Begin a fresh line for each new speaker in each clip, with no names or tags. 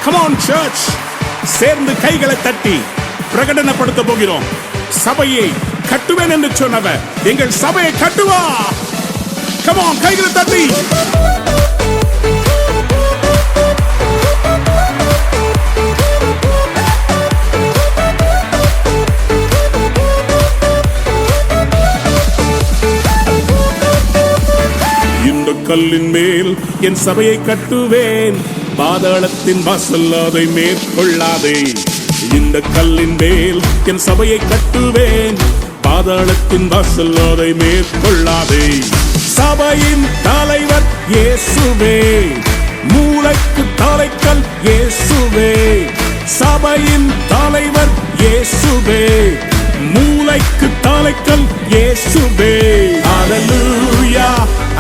Come on church, சேர்ந்து கைகளை தட்டி பிரகடனப்படுத்த போகிறோம். சபையை கட்டுவேன் என்று சொன்னவர் எங்கள் சபையை கட்டுவா. Come on, கைகளை தட்டி. இந்த கல்லின் மேல் என் சபையை கட்டுவேன், பாதாளத்தின் வாசல் அதை மேற்கொள்ளாதே. இந்த கல்லின் மேல் என் சபையை கட்டுவேன், பாதாளத்தின் வாசல் அதை மேற்கொள்ளாதே. சபையின் தலைவர் இயேசுவே, மூளைக்கு தலைக்கல் இயேசுவே. சபையின் தலைவர் இயேசுவே, மூளைக்கு தலைக்கல் இயேசுவே. ஹல்லேலூயா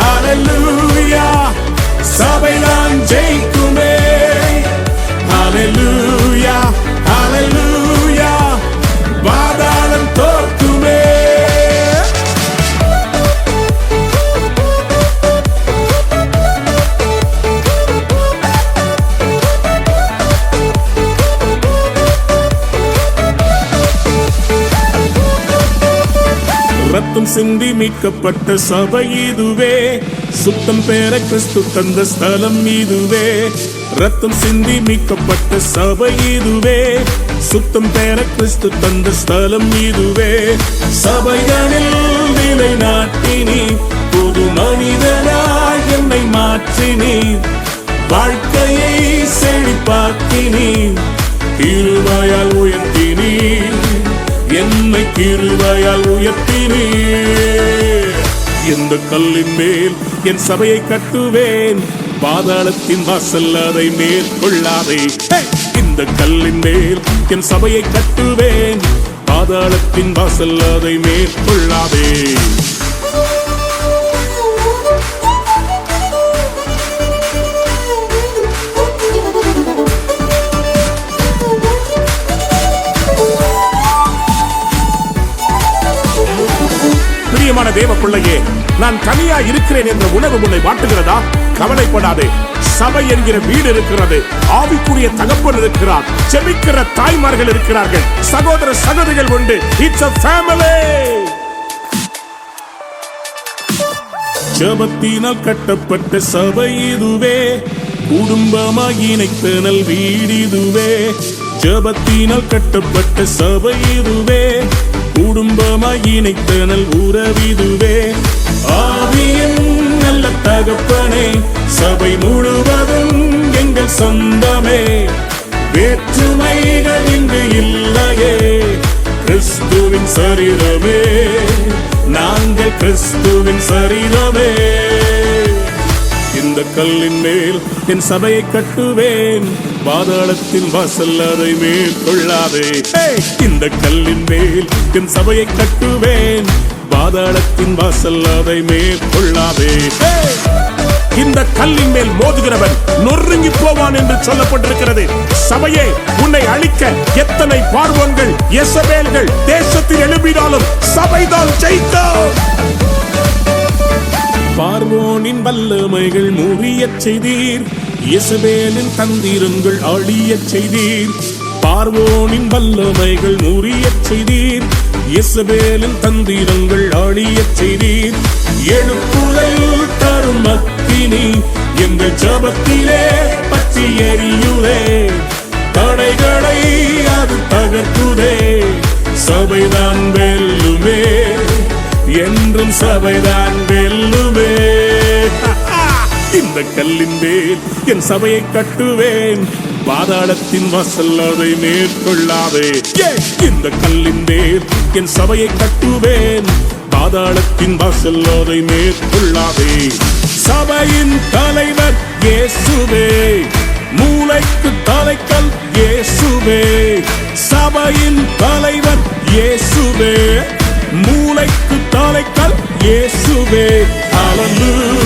ஹல்லேலூயா, சபைதான் ஜெயிக்குமே. ஹல்லேலூயா ஹல்லேலூயா, பாதாளம் தோற்குமே. ரத்தம் சிந்தி மீட்கப்பட்ட சபை இதுவே, சுத்தம் பெற கிறிஸ்து தந்த ஸ்தலம் இதுவே. ரத்தம் சிந்தி மீட்கப்பட்ட சபை இதுவே, சுத்தம் பெற கிறிஸ்து தந்த ஸ்தலம் இதுவே. சபைகளில் நிலை நாட்டினி, புது மனிதனாய் என்னை மாற்றினி, வாழ்க்கையை செழிப்பாக்கினி, கிருபையால் உயர்த்தினி, என்னை கிருபையால் உயர்த்தினி. இந்த கல்லின் மேல் என் சபையை கட்டுவேன், பாதாளத்தின் வாசல் அதை மேற்கொள்ளாதே. இந்த கல்லின் மேல் என் சபையை கட்டுவேன், பாதாளத்தின் வாசல் அதை மேற்கொள்ளாதே. பிரியமான தேவ பிள்ளையே, நான் தனியா இருக்கிறேன் என்ற உணர்வு உன்னை வாட்டுகிறதா? கவலைப்படாதே, சபை என்கிற வீடு இருக்கிறது, ஆவிக்குரிய தகப்பன் இருக்கிறார், செபிக்கிற தாய்மார்கள் இருக்கிறார்கள், சகோதர சகோதரிகள் உண்டு. It's a family. ஜெபத்தினால் கட்டப்பட்ட சபை இதுவே, குடும்பமாய் இணைத்தனல் வீடு இதுவே. ஜெபத்தினால் கட்டப்பட்ட சபை இதுவே, குடும்பமாய் இணைத்தனல் உறவிதுவே. ஆவியின் நல்ல தகப்பனே, சபை முழுவதும் எங்கள் சொந்தமே. வேற்றுமைகள் இங்கு இல்லையே, கிறிஸ்துவின் சரீரமே, நாங்கள் கிறிஸ்துவின் சரீரமே. இந்த கல்லின் மேல் என் சபையை கட்டுவேன், பாதாளத்தின் வாசல் அதை மேற்கொள்ளாதே. இந்த கல்லின் மேல் என் சபையை கட்டுவேன், பாதாளத்தின் வாசல் அதை மேற்கொள்ளாதே. இந்த கல்லின் மேல் மோதுகிறவன் நொறுங்கி போவான் என்று சொல்லப்பட்டிருக்கிறது. சபையே, உன்னை அழிக்க எத்தனை பார்வோன்கள் யேசபேல்கள் தேசத்தில் எழுப்பினாலும் சபைதான் ஜெயிக்கும். பார்வோனின் வல்லமைகள் முறியச் செய்தீர், யேசபேலின் தந்திரங்கள் அழியச் செய்தீர். பார்வோனின் வல்லமைகள் முறியச் செய்தீர், யேசபேலின் தந்திரங்கள் அழியச் செய்தீர். எழுப்புதல் தரும் அக்கினி எங்கள் ஜெபத்திலே பற்றி எரியுதே, தடைகளை அது தகர்க்குதே. சபைதான் வெல்லுமே, என்றும் சபைதான் வெல்லுமே. இந்த கல்லின் மேல் என் சபையை கட்டுவேன், பாதாளத்தின் வாசல் அதை மேற்கொள்ளாதே. இந்த கல்லின் மேல் என் சபையை கட்டுவேன், பாதாளத்தின் வாசல் அதை மேற்கொள்ளாதே. சபையின் தலைவர் இயேசுவே, மூளைக்கு தலைக்கல் இயேசுவே. சபையின் தலைவர் இயேசுவே, மூளைக்கு தலைக்கல் இயேசுவே. ஹல்லேலூயா.